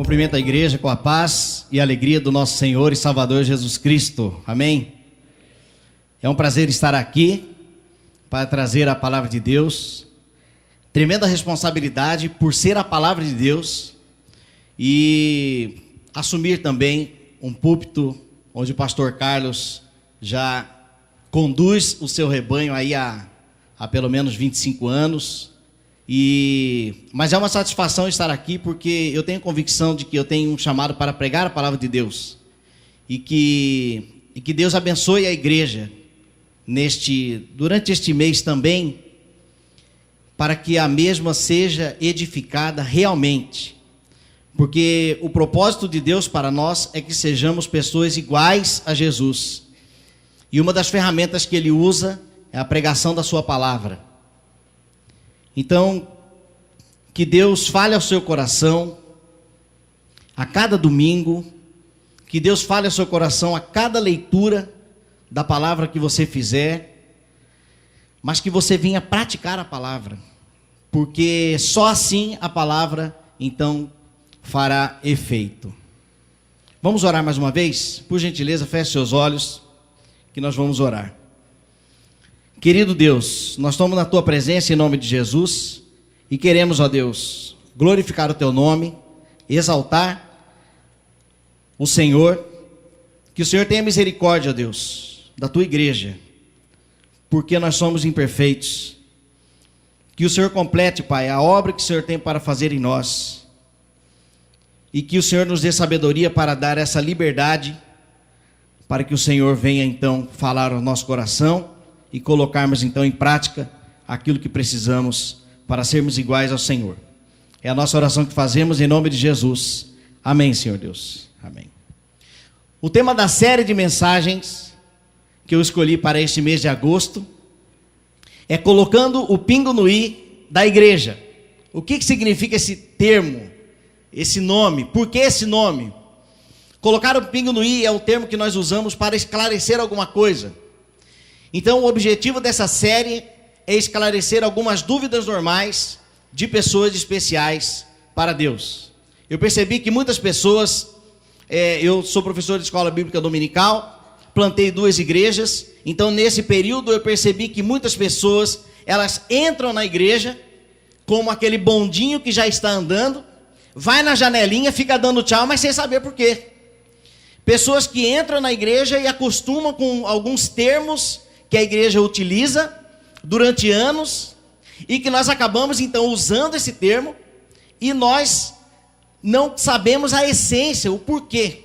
Cumprimento a igreja com a paz e a alegria do nosso Senhor e Salvador Jesus Cristo. Amém? É um prazer estar aqui para trazer a palavra de Deus. Tremenda responsabilidade por ser a palavra de Deus e assumir também um púlpito onde o pastor Carlos já conduz o seu rebanho aí há pelo menos 25 anos. Mas é uma satisfação estar aqui porque eu tenho convicção de que eu tenho um chamado para pregar a palavra de Deus e que Deus abençoe a igreja durante este mês também, para que a mesma seja edificada realmente, porque o propósito de Deus para nós é que sejamos pessoas iguais a Jesus, e uma das ferramentas que Ele usa é a pregação da sua palavra. Então, que Deus fale ao seu coração a cada domingo, que Deus fale ao seu coração a cada leitura da palavra que você fizer, mas que você venha praticar a palavra, porque só assim a palavra, então, fará efeito. Vamos orar mais uma vez? Por gentileza, feche seus olhos, que nós vamos orar. Querido Deus, nós estamos na Tua presença em nome de Jesus e queremos, ó Deus, glorificar o Teu nome, exaltar o Senhor, que o Senhor tenha misericórdia, ó Deus, da Tua igreja, porque nós somos imperfeitos, que o Senhor complete, Pai, a obra que o Senhor tem para fazer em nós, e que o Senhor nos dê sabedoria para dar essa liberdade, para que o Senhor venha então falar ao nosso coração, e colocarmos então em prática aquilo que precisamos para sermos iguais ao Senhor. É a nossa oração que fazemos em nome de Jesus. Amém, Senhor Deus. Amém. O tema da série de mensagens que eu escolhi para este mês de agosto é colocando o pingo no i da igreja. O que significa esse termo, esse nome? Por que esse nome? Colocar o pingo no i é o termo que nós usamos para esclarecer alguma coisa. Então, o objetivo dessa série é esclarecer algumas dúvidas normais de pessoas especiais para Deus. Eu percebi que muitas pessoas, eu sou professor de escola bíblica dominical, plantei 2 igrejas, então nesse período eu percebi que muitas pessoas, elas entram na igreja como aquele bondinho que já está andando, vai na janelinha, fica dando tchau, mas sem saber por quê. Pessoas que entram na igreja e acostumam com alguns termos que a igreja utiliza durante anos, e que nós acabamos então usando esse termo, e nós não sabemos a essência, o porquê.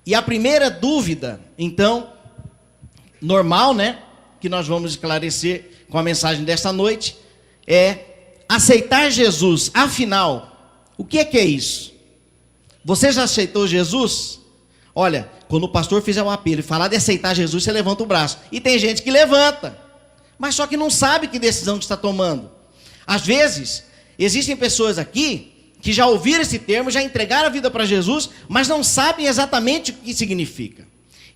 E a primeira dúvida, então, normal, né, que nós vamos esclarecer com a mensagem desta noite, é aceitar Jesus. Afinal, o que é isso? Você já aceitou Jesus? Olha, quando o pastor fizer um apelo e falar de aceitar Jesus, você levanta o braço. E tem gente que levanta, mas só que não sabe que decisão que está tomando. Às vezes, existem pessoas aqui que já ouviram esse termo, já entregaram a vida para Jesus, mas não sabem exatamente o que significa.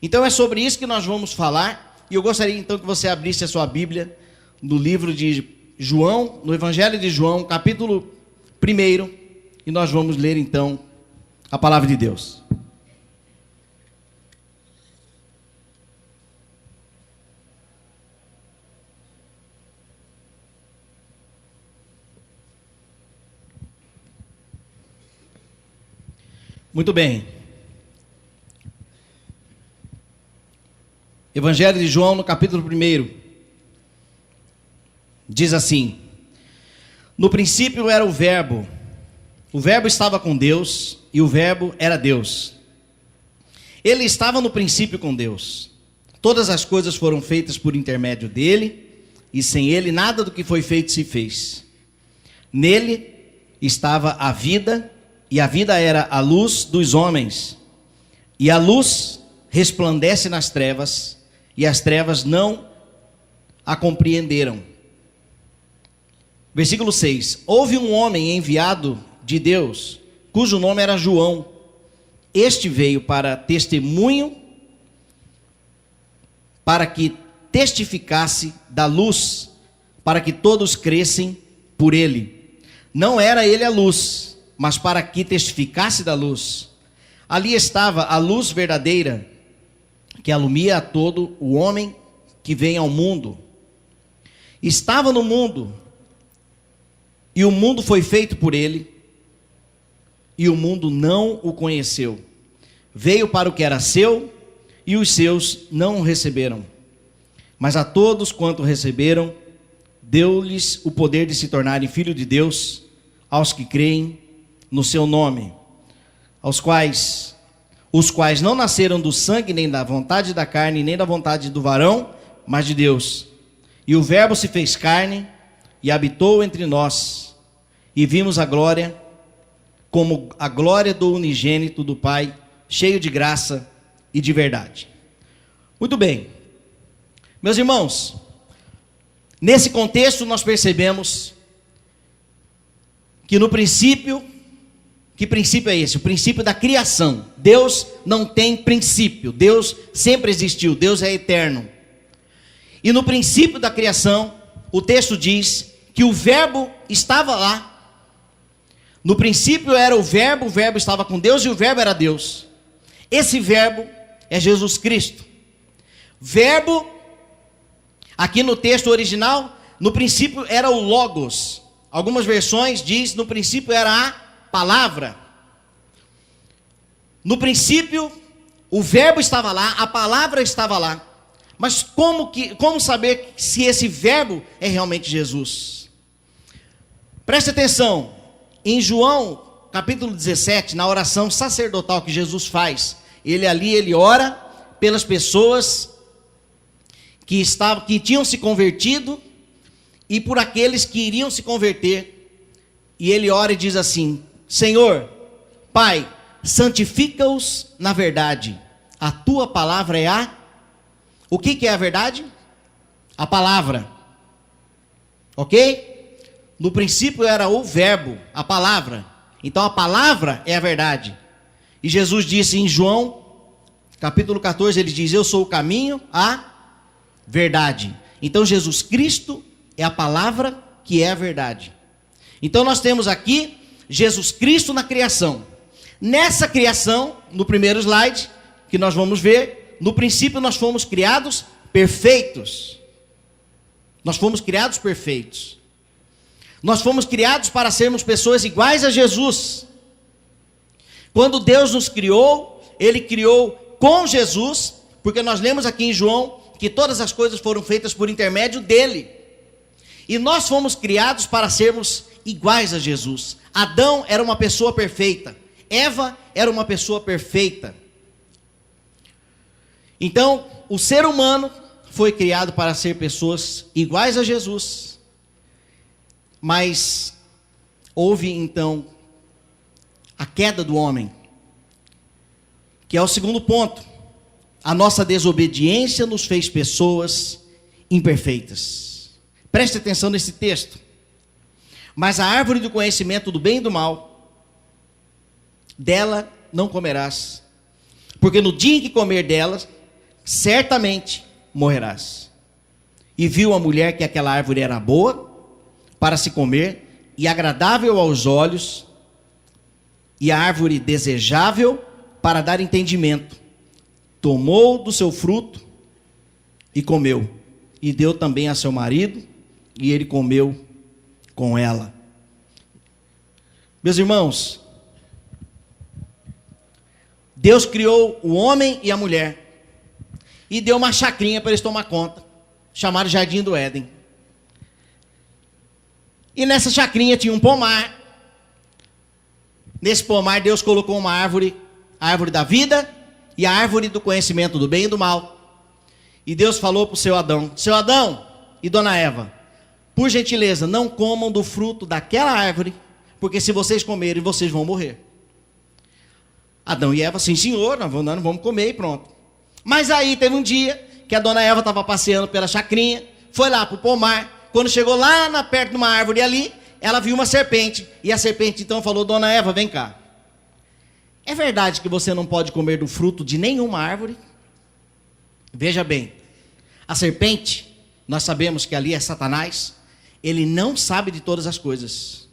Então é sobre isso que nós vamos falar, e eu gostaria então que você abrisse a sua Bíblia no livro de João, no Evangelho de João, capítulo 1, e nós vamos ler então a palavra de Deus. Muito bem. Evangelho de João, no capítulo 1, diz assim: no princípio era o Verbo estava com Deus, e o Verbo era Deus. Ele estava no princípio com Deus. Todas as coisas foram feitas por intermédio dele, e sem ele nada do que foi feito se fez. Nele estava a vida, e a vida era a luz dos homens, e a luz resplandece nas trevas, e as trevas não a compreenderam. Versículo 6: houve um homem enviado de Deus, cujo nome era João. Este veio para testemunho, para que testificasse da luz, para que todos crescem por ele. Não era ele a luz, mas para que testificasse da luz. Ali estava a luz verdadeira, que alumia a todo o homem que vem ao mundo. Estava no mundo, e o mundo foi feito por ele, e o mundo não o conheceu. Veio para o que era seu, e os seus não o receberam. Mas a todos quanto receberam, deu-lhes o poder de se tornarem filhos de Deus, aos que creem no seu nome, os quais não nasceram do sangue, nem da vontade da carne, nem da vontade do varão, mas de Deus. E o Verbo se fez carne e habitou entre nós, e vimos a glória, como a glória do unigênito do Pai, cheio de graça e de verdade. Muito bem, meus irmãos, nesse contexto nós percebemos que no princípio, que princípio é esse? O princípio da criação. Deus não tem princípio, Deus sempre existiu, Deus é eterno. E no princípio da criação, o texto diz que o Verbo estava lá. No princípio era o Verbo estava com Deus e o Verbo era Deus. Esse Verbo é Jesus Cristo. Verbo, aqui no texto original, no princípio era o Logos. Algumas versões diz no princípio era a palavra. No princípio, o Verbo estava lá, a palavra estava lá. Mas como saber se esse Verbo é realmente Jesus? Preste atenção, em João capítulo 17, na oração sacerdotal que Jesus faz, ele ora pelas pessoas que tinham se convertido e por aqueles que iriam se converter. E ele ora e diz assim: Senhor, Pai, santifica-os na verdade. A tua palavra é a... O que é a verdade? A palavra. Ok? No princípio era o Verbo, a palavra. Então a palavra é a verdade. E Jesus disse em João, capítulo 14, ele diz: eu sou o caminho, a verdade. Então Jesus Cristo é a palavra que é a verdade. Então nós temos aqui Jesus Cristo na criação. Nessa criação, no primeiro slide, que nós vamos ver, no princípio nós fomos criados perfeitos. Nós fomos criados perfeitos. Nós fomos criados para sermos pessoas iguais a Jesus. Quando Deus nos criou, Ele criou com Jesus, porque nós lemos aqui em João que todas as coisas foram feitas por intermédio dele. E nós fomos criados para sermos iguais a Jesus. Adão era uma pessoa perfeita. Eva era uma pessoa perfeita. Então, o ser humano foi criado para ser pessoas iguais a Jesus. Mas houve então a queda do homem, que é o segundo ponto. A nossa desobediência nos fez pessoas imperfeitas. Preste atenção nesse texto. Mas a árvore do conhecimento do bem e do mal, dela não comerás, porque no dia em que comer dela, certamente morrerás. E viu a mulher que aquela árvore era boa para se comer, e agradável aos olhos, e a árvore desejável para dar entendimento. Tomou do seu fruto e comeu, e deu também a seu marido, e ele comeu com ela. Meus irmãos, Deus criou o homem e a mulher, e deu uma chacrinha para eles tomar conta, chamada Jardim do Éden. E nessa chacrinha tinha um pomar. Nesse pomar Deus colocou uma árvore, a árvore da vida e a árvore do conhecimento do bem e do mal. E Deus falou para o seu Adão e dona Eva: por gentileza, não comam do fruto daquela árvore, porque se vocês comerem, vocês vão morrer. Adão e Eva: sim senhor, nós não vamos comer, e pronto. Mas aí teve um dia que a dona Eva estava passeando pela chacrinha, foi lá para o pomar. Quando chegou lá perto de uma árvore ali, ela viu uma serpente. E a serpente então falou: dona Eva, vem cá. É verdade que você não pode comer do fruto de nenhuma árvore? Veja bem, a serpente, nós sabemos que ali é Satanás, ele não sabe de todas as coisas.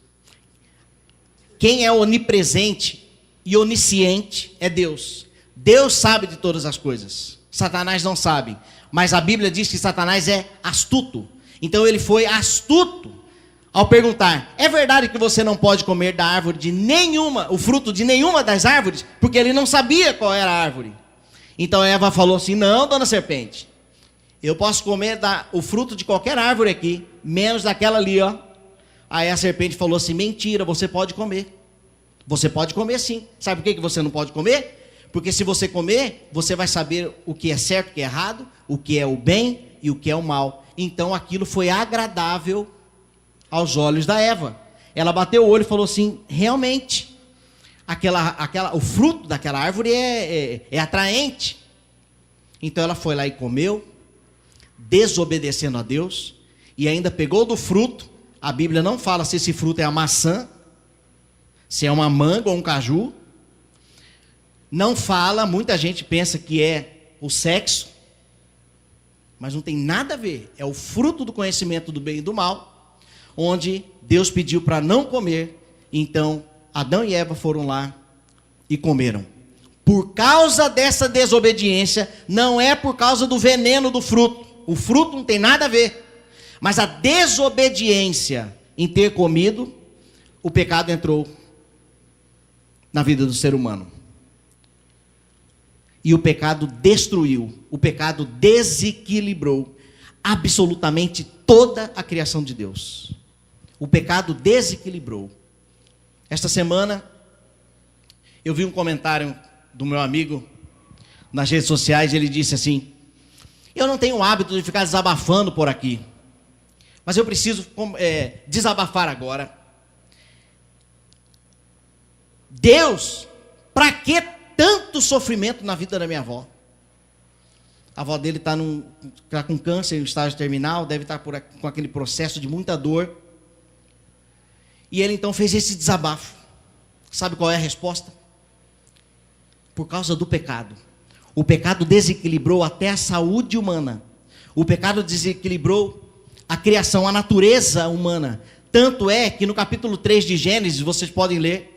quem é onipresente e onisciente é Deus. Deus sabe de todas as coisas. Satanás não sabe. Mas a Bíblia diz que Satanás é astuto. Então ele foi astuto ao perguntar: é verdade que você não pode comer da árvore de nenhuma, o fruto de nenhuma das árvores? Porque ele não sabia qual era a árvore. Então Eva falou assim: não, dona serpente, eu posso comer o fruto de qualquer árvore aqui, menos daquela ali, ó. Aí a serpente falou assim: mentira, você pode comer. Você pode comer sim. Sabe por que você não pode comer? Porque se você comer, você vai saber o que é certo, o que é errado, o que é o bem e o que é o mal. Então aquilo foi agradável aos olhos da Eva. Ela bateu o olho e falou assim: realmente, o fruto daquela árvore é atraente. Então ela foi lá e comeu, desobedecendo a Deus, e ainda pegou do fruto. A Bíblia não fala se esse fruto é a maçã, se é uma manga ou um caju. Não fala, muita gente pensa que é o sexo, mas não tem nada a ver. É o fruto do conhecimento do bem e do mal, onde Deus pediu para não comer. Então Adão e Eva foram lá e comeram. Por causa dessa desobediência, não é por causa do veneno do fruto. O fruto não tem nada a ver. Mas a desobediência em ter comido, o pecado entrou na vida do ser humano. E o pecado destruiu, o pecado desequilibrou absolutamente toda a criação de Deus. O pecado desequilibrou. Esta semana, eu vi um comentário do meu amigo nas redes sociais. Ele disse assim: eu não tenho o hábito de ficar desabafando por aqui, mas eu preciso desabafar agora. Deus, para que tanto sofrimento na vida da minha avó? A avó dele está com câncer, no estágio terminal, deve estar com aquele processo de muita dor. E ele então fez esse desabafo. Sabe qual é a resposta? Por causa do pecado. O pecado desequilibrou até a saúde humana. O pecado desequilibrou a criação, a natureza humana. Tanto é que no capítulo 3 de Gênesis, vocês podem ler,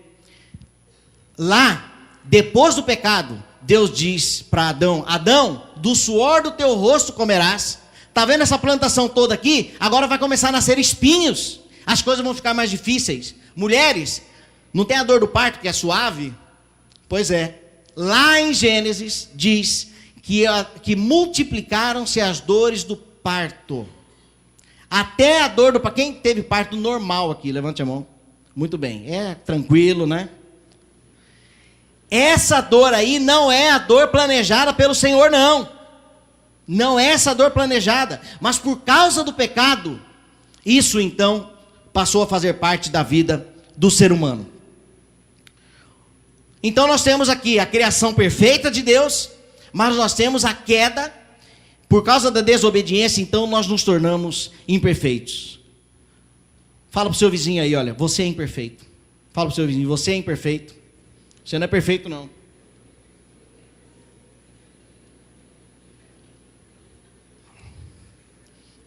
lá, depois do pecado, Deus diz para Adão: Adão, do suor do teu rosto comerás. Está vendo essa plantação toda aqui? Agora vai começar a nascer espinhos. As coisas vão ficar mais difíceis. Mulheres, não tem a dor do parto que é suave? Pois é. Lá em Gênesis diz que multiplicaram-se as dores do parto. Até a dor do parto. Quem teve parto normal aqui? Levante a mão. Muito bem. É tranquilo, né? Essa dor aí não é a dor planejada pelo Senhor, não. Não é essa dor planejada. Mas por causa do pecado, isso então passou a fazer parte da vida do ser humano. Então nós temos aqui a criação perfeita de Deus, mas nós temos a queda. Por causa da desobediência, então nós nos tornamos imperfeitos. Fala para o seu vizinho aí, olha, você é imperfeito. Fala para o seu vizinho, você é imperfeito. Você não é perfeito, não.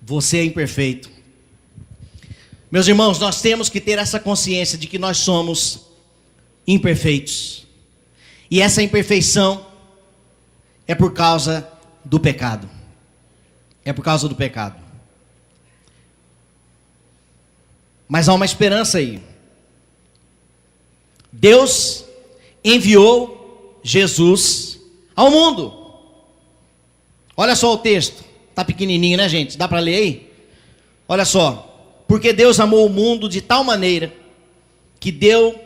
Você é imperfeito. Meus irmãos, nós temos que ter essa consciência de que nós somos imperfeitos. E essa imperfeição é por causa do pecado. É por causa do pecado. Mas há uma esperança aí. Deus enviou Jesus ao mundo. Olha só o texto. Está pequenininho, né, gente? Dá para ler aí? Olha só. Porque Deus amou o mundo de tal maneira que deu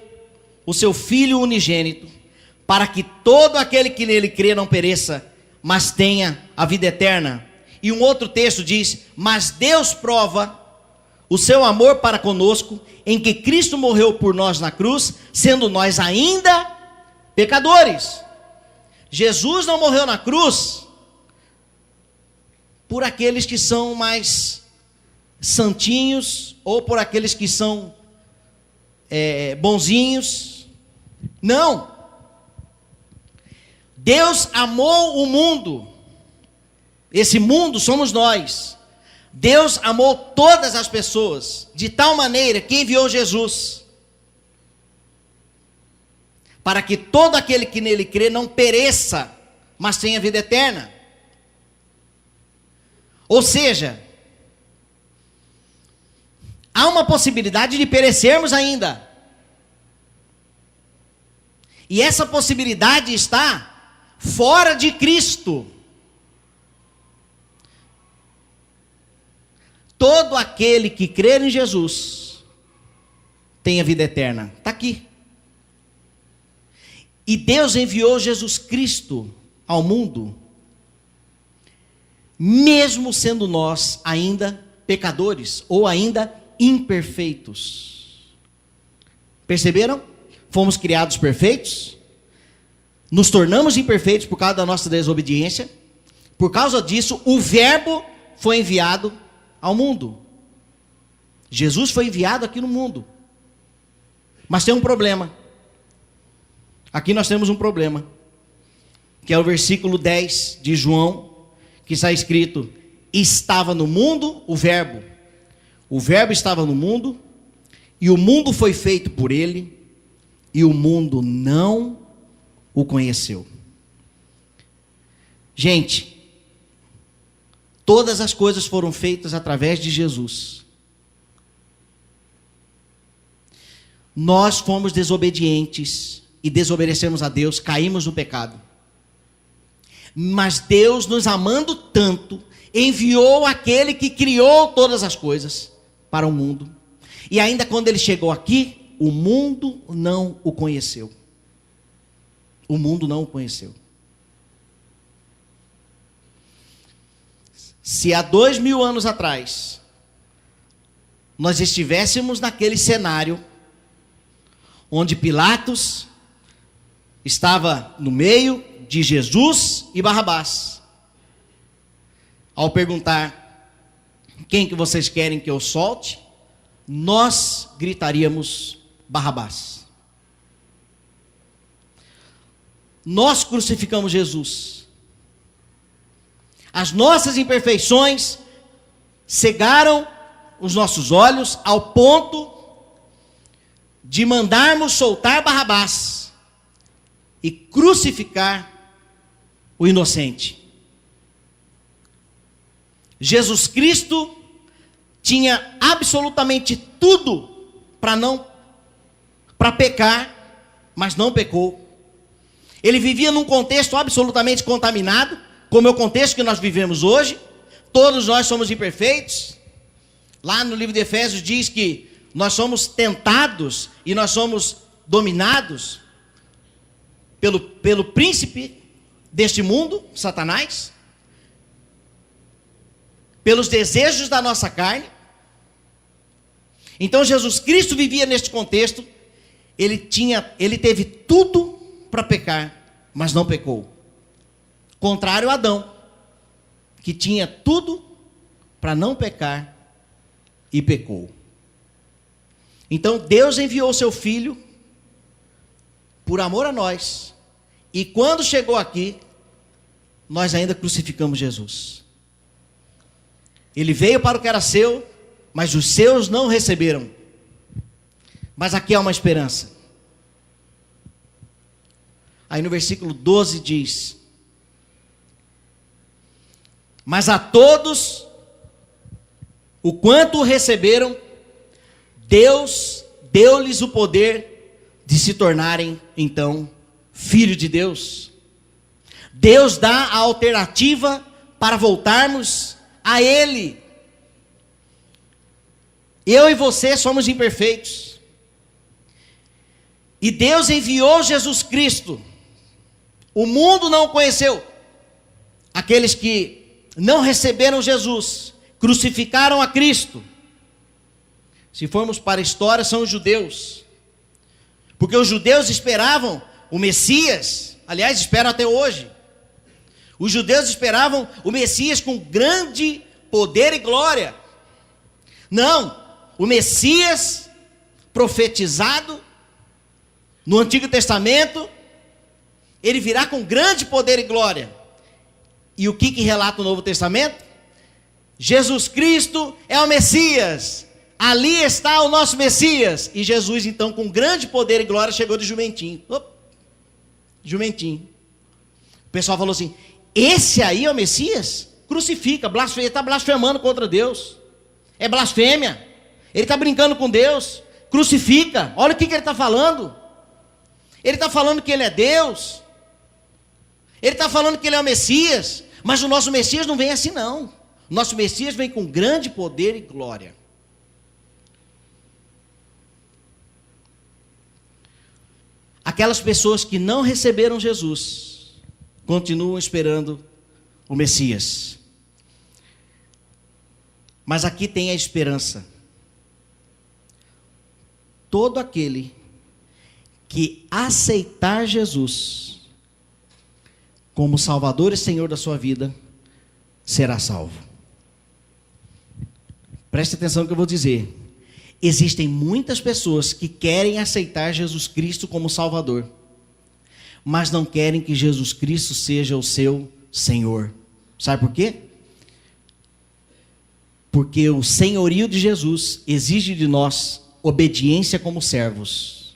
o seu Filho unigênito, para que todo aquele que nele crê não pereça, mas tenha a vida eterna. E um outro texto diz: mas Deus prova o seu amor para conosco, em que Cristo morreu por nós na cruz, sendo nós ainda pecadores. Jesus não morreu na cruz por aqueles que são mais santinhos, ou por aqueles que são bonzinhos. Não. Deus amou o mundo. Esse mundo somos nós. Deus amou todas as pessoas de tal maneira que enviou Jesus. para que todo aquele que nele crê não pereça, mas tenha vida eterna. Ou seja, há uma possibilidade de perecermos ainda. E essa possibilidade está fora de Cristo. Todo aquele que crer em Jesus tem a vida eterna. Está aqui. E Deus enviou Jesus Cristo ao mundo, mesmo sendo nós ainda pecadores ou ainda imperfeitos. Perceberam? Fomos criados perfeitos, nos tornamos imperfeitos por causa da nossa desobediência. Por causa disso, o Verbo foi enviado ao mundo. Jesus foi enviado aqui no mundo. Mas tem um problema. Aqui nós temos um problema, que é o versículo 10 de João, que está escrito: estava no mundo o Verbo estava no mundo, e o mundo foi feito por ele, e o mundo não o conheceu. Gente, todas as coisas foram feitas através de Jesus. Nós fomos desobedientes e desobedecemos a Deus, caímos no pecado. Mas Deus, nos amando tanto, enviou aquele que criou todas as coisas para o mundo. E ainda quando ele chegou aqui, o mundo não o conheceu. O mundo não o conheceu. Se há 2000 anos atrás, nós estivéssemos naquele cenário, onde Pilatos estava no meio de Jesus e Barrabás, ao perguntar: quem que vocês querem que eu solte? Nós gritaríamos: Barrabás. Nós crucificamos Jesus. As nossas imperfeições cegaram os nossos olhos ao ponto de mandarmos soltar Barrabás e crucificar o inocente. Jesus Cristo tinha absolutamente tudo para pecar, mas não pecou. Ele vivia num contexto absolutamente contaminado, como é o contexto que nós vivemos hoje. Todos nós somos imperfeitos. Lá no livro de Efésios diz que nós somos tentados e nós somos dominados pelo príncipe deste mundo, Satanás, pelos desejos da nossa carne. Então Jesus Cristo vivia neste contexto. Ele teve tudo para pecar, mas não pecou. Contrário a Adão, que tinha tudo para não pecar e pecou. Então Deus enviou seu Filho por amor a nós. E quando chegou aqui, nós ainda crucificamos Jesus. Ele veio para o que era seu, mas os seus não receberam. Mas aqui há uma esperança. Aí no versículo 12 diz: mas a todos, o quanto o receberam, Deus deu-lhes o poder de se tornarem, então, filhos de Deus. Deus dá a alternativa para voltarmos a Ele. Eu e você somos imperfeitos. E Deus enviou Jesus Cristo. O mundo não o conheceu. Aqueles que não receberam Jesus, crucificaram a Cristo. Se formos para a história, são os judeus. Porque os judeus esperavam o Messias, aliás, esperam até hoje. Os judeus esperavam o Messias com grande poder e glória. Não, o Messias profetizado no Antigo Testamento, ele virá com grande poder e glória. E o que relata o Novo Testamento? Jesus Cristo é o Messias. Ali está o nosso Messias. E Jesus, então, com grande poder e glória, chegou de jumentinho. Jumentinho. O pessoal falou assim: esse aí é o Messias? Crucifica, ele está blasfemando contra Deus. É blasfêmia. Ele está brincando com Deus. Crucifica. Olha o que ele está falando. Ele está falando que ele é Deus. Ele está falando que ele é o Messias. Mas o nosso Messias não vem assim não. O nosso Messias vem com grande poder e glória. Aquelas pessoas que não receberam Jesus continuam esperando o Messias. Mas aqui tem a esperança. Todo aquele que aceitar Jesus como Salvador e Senhor da sua vida será salvo. Preste atenção no que eu vou dizer. Existem muitas pessoas que querem aceitar Jesus Cristo como Salvador, mas não querem que Jesus Cristo seja o seu Senhor. Sabe por quê? Porque o senhorio de Jesus exige de nós obediência como servos.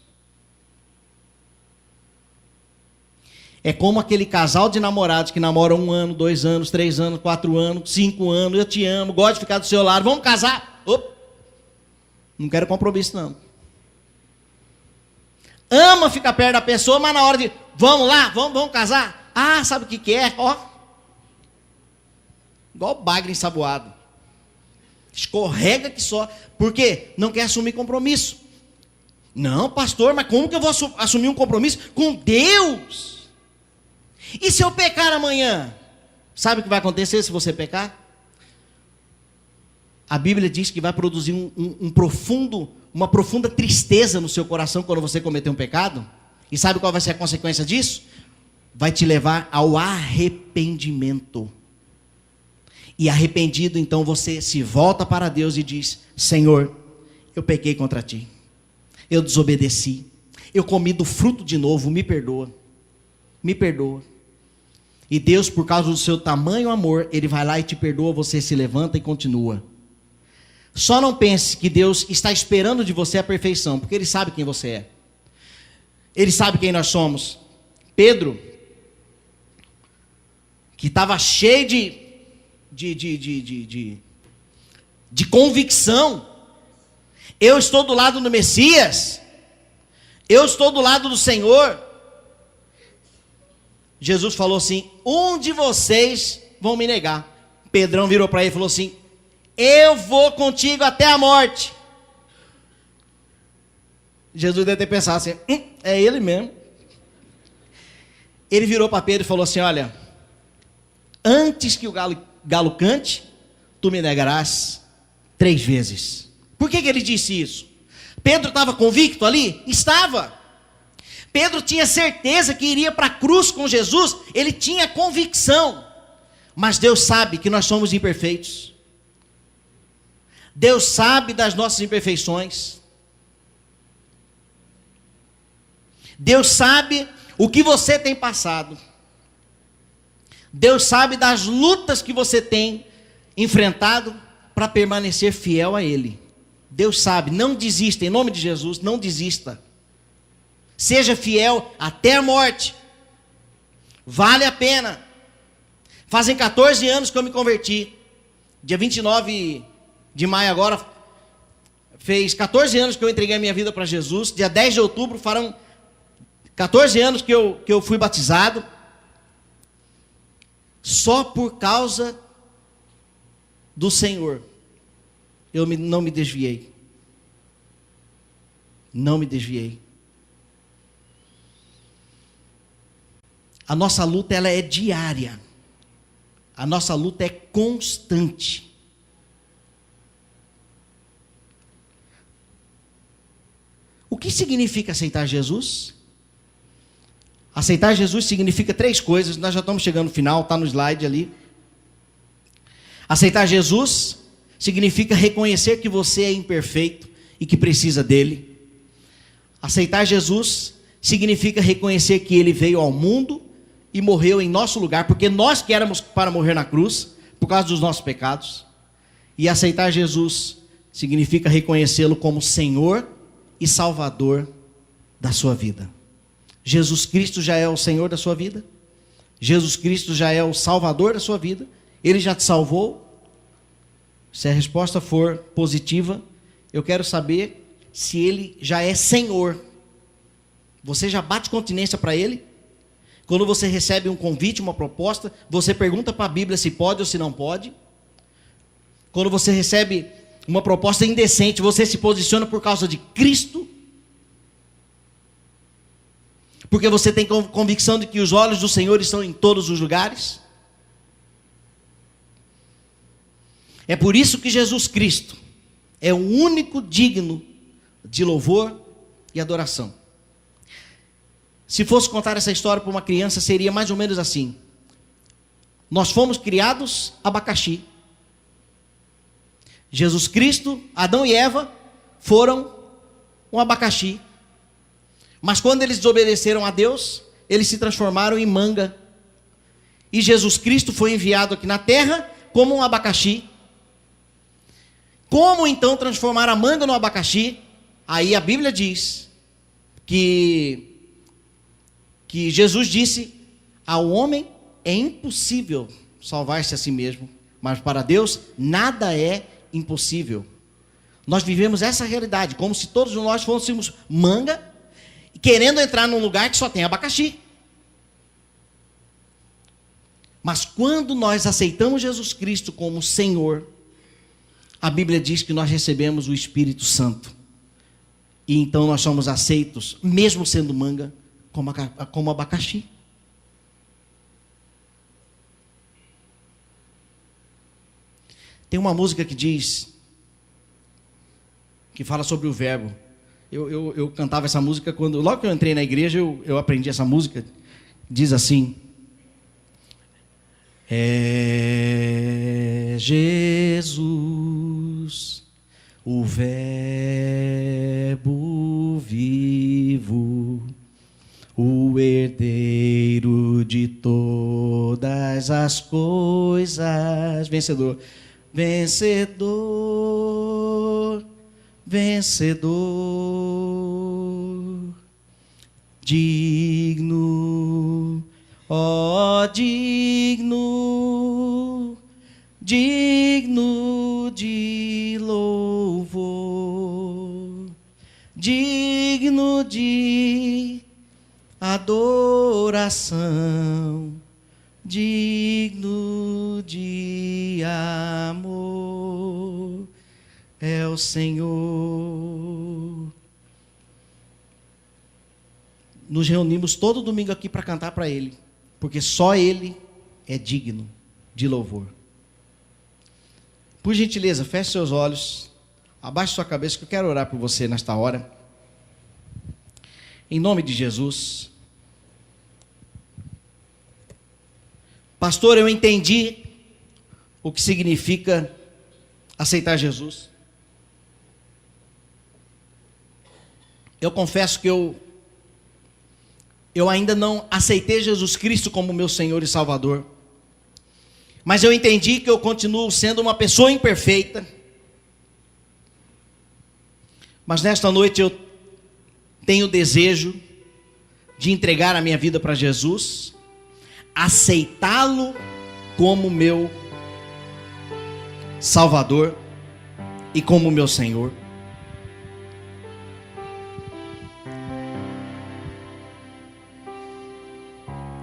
É como aquele casal de namorados que namoram 1 ano, 2 anos, 3 anos, 4 anos, 5 anos. Eu te amo, gosto de ficar do seu lado, vamos casar. Opa. Não quero compromisso não. Ama ficar perto da pessoa, mas na hora de vamos lá, vamos casar. Ah, sabe o que é? Ó, igual bagre ensaboado. Escorrega que só. Por quê? Não quer assumir compromisso. Não, pastor, mas como que eu vou assumir um compromisso com Deus? E se eu pecar amanhã? Sabe o que vai acontecer se você pecar? A Bíblia diz que vai produzir uma profunda tristeza no seu coração quando você cometer um pecado. E sabe qual vai ser a consequência disso? Vai te levar ao arrependimento. E arrependido, então você se volta para Deus e diz: Senhor, eu pequei contra ti. Eu desobedeci. Eu comi do fruto de novo, me perdoa. Me perdoa. E Deus, por causa do seu tamanho amor, Ele vai lá e te perdoa, você se levanta e continua. Só não pense que Deus está esperando de você a perfeição, porque Ele sabe quem você é. Ele sabe quem nós somos. Pedro, que estava cheio de convicção. Eu estou do lado do Messias. Eu estou do lado do Senhor. Jesus falou assim: um de vocês vão me negar. Pedrão virou para ele e falou assim: eu vou contigo até a morte. Jesus deve ter pensado assim: é ele mesmo. Ele virou para Pedro e falou assim: olha, antes que o galo cante, tu me negarás 3 vezes. Por que ele disse isso? Pedro estava convicto ali? Estava. Pedro tinha certeza que iria para a cruz com Jesus, ele tinha convicção. Mas Deus sabe que nós somos imperfeitos. Deus sabe das nossas imperfeições. Deus sabe o que você tem passado. Deus sabe das lutas que você tem enfrentado para permanecer fiel a Ele. Deus sabe, não desista, em nome de Jesus, não desista. Seja fiel até a morte. Vale a pena. Fazem 14 anos que eu me converti. Dia 29 de maio agora, fez 14 anos que eu entreguei a minha vida para Jesus. Dia 10 de outubro farão 14 anos que eu fui batizado. Só por causa do Senhor, eu não me desviei. Não me desviei. A nossa luta, ela é diária. A nossa luta é constante. O que significa aceitar Jesus? Aceitar Jesus significa 3 coisas. Nós já estamos chegando no final, está no slide ali. Aceitar Jesus significa reconhecer que você é imperfeito e que precisa dele. Aceitar Jesus significa reconhecer que ele veio ao mundo e morreu em nosso lugar, porque nós que éramos para morrer na cruz, por causa dos nossos pecados. E aceitar Jesus significa reconhecê-lo como Senhor e Salvador da sua vida. Jesus Cristo já é o Senhor da sua vida? Jesus Cristo já é o Salvador da sua vida? Ele já te salvou? Se a resposta for positiva, eu quero saber se Ele já é Senhor. Você já bate continência para Ele? Quando você recebe um convite, uma proposta, você pergunta para a Bíblia se pode ou se não pode? Quando você recebe uma proposta indecente, você se posiciona por causa de Cristo? Porque você tem convicção de que os olhos do Senhor estão em todos os lugares? É por isso que Jesus Cristo é o único digno de louvor e adoração. Se fosse contar essa história para uma criança, seria mais ou menos assim. Nós fomos criados abacaxi. Jesus Cristo, Adão e Eva foram um abacaxi. Mas quando eles desobedeceram a Deus, eles se transformaram em manga. E Jesus Cristo foi enviado aqui na terra como um abacaxi. Como então transformar a manga no abacaxi? Aí a Bíblia diz que Jesus disse: ao homem é impossível salvar-se a si mesmo, mas para Deus nada é impossível. Nós vivemos essa realidade, como se todos nós fôssemos manga, querendo entrar num lugar que só tem abacaxi. Mas quando nós aceitamos Jesus Cristo como Senhor, a Bíblia diz que nós recebemos o Espírito Santo. E então nós somos aceitos, mesmo sendo manga, como abacaxi. Tem uma música que diz, que fala sobre o verbo. Eu cantava essa música logo que eu entrei na igreja, eu aprendi essa música. Diz assim: é Jesus, o verbo vivo, o herdeiro de todas as coisas, vencedor, vencedor, vencedor, digno, ó digno, digno de louvor, digno de adoração, digno de amor, é o Senhor. Nos reunimos todo domingo aqui para cantar para Ele, porque só Ele é digno de louvor. Por gentileza, feche seus olhos, abaixe sua cabeça, que eu quero orar por você nesta hora. Em nome de Jesus. Pastor, eu entendi o que significa aceitar Jesus. Eu confesso que eu ainda não aceitei Jesus Cristo como meu Senhor e Salvador. Mas eu entendi que eu continuo sendo uma pessoa imperfeita. Mas nesta noite eu tenho o desejo de entregar a minha vida para Jesus, aceitá-lo como meu Salvador e como meu Senhor.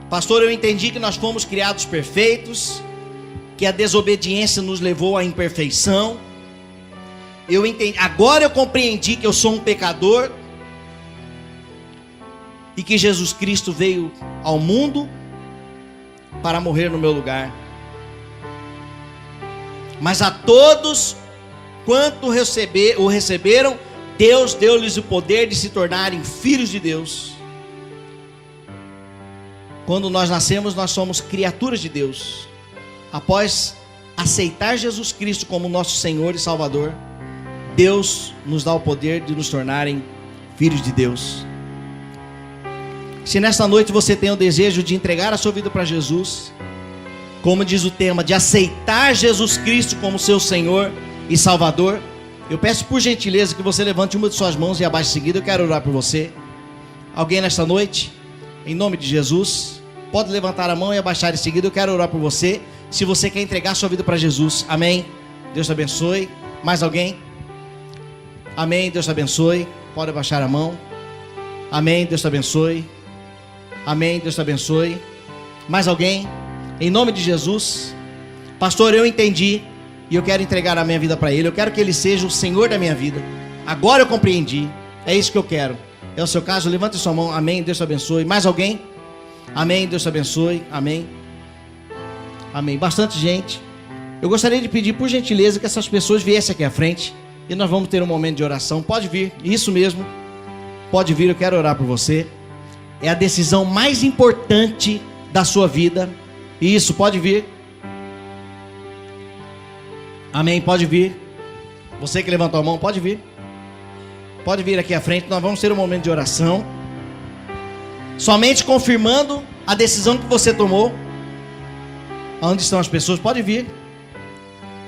Pastor, eu entendi que nós fomos criados perfeitos, que a desobediência nos levou à imperfeição. Agora eu compreendi que eu sou um pecador e que Jesus Cristo veio ao mundo para morrer no meu lugar. Mas a todos quanto o receberam, Deus deu-lhes o poder de se tornarem filhos de Deus. Quando nós nascemos, nós somos criaturas de Deus. Após aceitar Jesus Cristo como nosso Senhor e Salvador, Deus nos dá o poder de nos tornarem filhos de Deus. Se nesta noite você tem o desejo de entregar a sua vida para Jesus, como diz o tema, de aceitar Jesus Cristo como seu Senhor e Salvador, eu peço por gentileza que você levante uma de suas mãos e abaixe em seguida. Eu quero orar por você. Alguém nesta noite? em nome de Jesus, pode levantar a mão e abaixar em seguida. Eu quero orar por você, se você quer entregar sua vida para Jesus. Amém? Deus te abençoe. Mais alguém? Amém, Deus te abençoe. Pode abaixar a mão. Amém, Deus te abençoe. Amém, Deus te abençoe. Mais alguém? Em nome de Jesus. Pastor, eu entendi e eu quero entregar a minha vida para Ele. Eu quero que Ele seja o Senhor da minha vida. Agora eu compreendi. É isso que eu quero. É o seu caso? Levante sua mão. Amém, Deus te abençoe. Mais alguém? Amém, Deus te abençoe. Amém. Amém. Bastante gente. Eu gostaria de pedir, por gentileza, que essas pessoas viessem aqui à frente e nós vamos ter um momento de oração. Pode vir, isso mesmo. Pode vir, eu quero orar por você. É a decisão mais importante da sua vida. Isso, pode vir. Amém, pode vir. Você que levantou a mão, pode vir. Pode vir aqui à frente, nós vamos ter um momento de oração. Somente confirmando a decisão que você tomou. Onde estão as pessoas? Pode vir.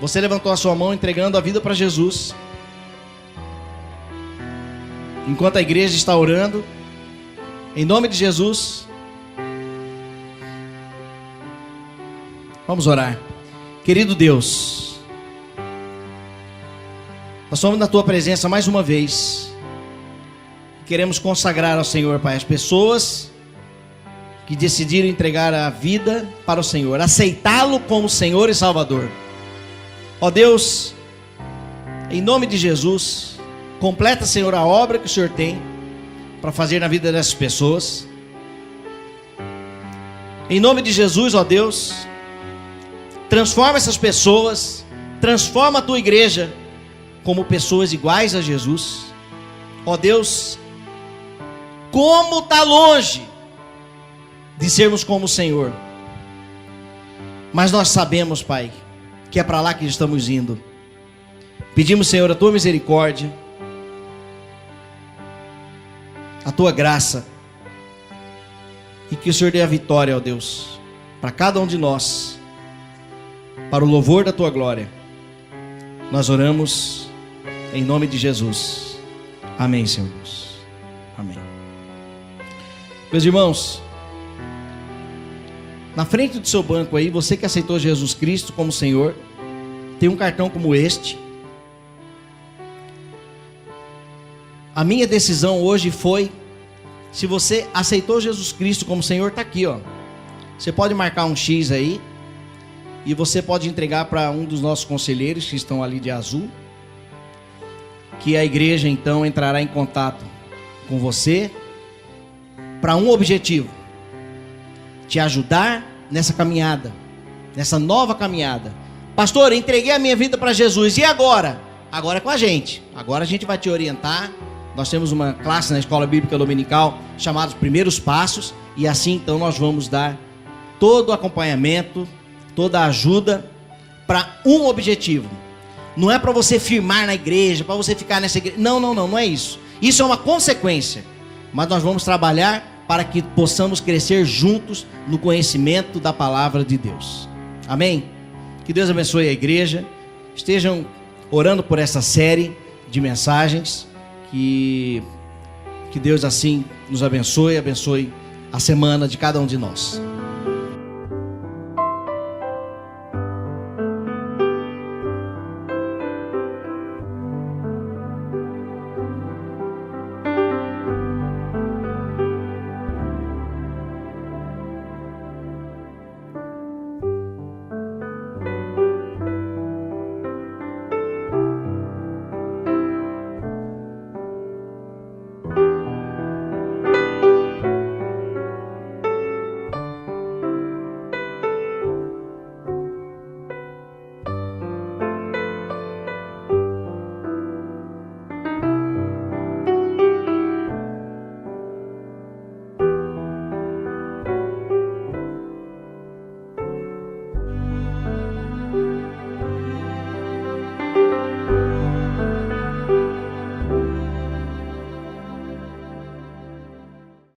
Você levantou a sua mão entregando a vida para Jesus. Enquanto a igreja está orando, em nome de Jesus, vamos orar. Querido Deus, nós somos na Tua presença mais uma vez. Queremos consagrar ao Senhor, Pai, as pessoas que decidiram entregar a vida para o Senhor, aceitá-lo como Senhor e Salvador. Ó Deus, em nome de Jesus, completa, Senhor, a obra que o Senhor tem para fazer na vida dessas pessoas. Em nome de Jesus, ó Deus, transforma essas pessoas, transforma a Tua igreja como pessoas iguais a Jesus. Ó Deus, como está longe de sermos como o Senhor, mas nós sabemos, Pai, que é para lá que estamos indo. Pedimos, Senhor, a Tua misericórdia, a Tua graça, e que o Senhor dê a vitória, ó Deus, para cada um de nós, para o louvor da Tua glória. Nós oramos em nome de Jesus. Amém, Senhor Deus. Amém. Meus irmãos, na frente do seu banco aí, você que aceitou Jesus Cristo como Senhor, tem um cartão como este. A minha decisão hoje foi, se você aceitou Jesus Cristo como Senhor, está aqui, ó. Você pode marcar um X aí, e você pode entregar para um dos nossos conselheiros que estão ali de azul, que a igreja então entrará em contato com você, para um objetivo: te ajudar nessa caminhada, nessa nova caminhada. Pastor, entreguei a minha vida para Jesus, e agora? Agora é com a gente. Agora a gente vai te orientar. Nós temos uma classe na Escola Bíblica Dominical chamada Primeiros Passos, e assim então nós vamos dar todo o acompanhamento, toda a ajuda para um objetivo. Não é para você firmar na igreja, para você ficar nessa igreja. Não é isso. Isso é uma consequência. Mas nós vamos trabalhar para que possamos crescer juntos no conhecimento da palavra de Deus. Amém? Que Deus abençoe a igreja. Estejam orando por essa série de mensagens. Que Deus assim nos abençoe a semana de cada um de nós.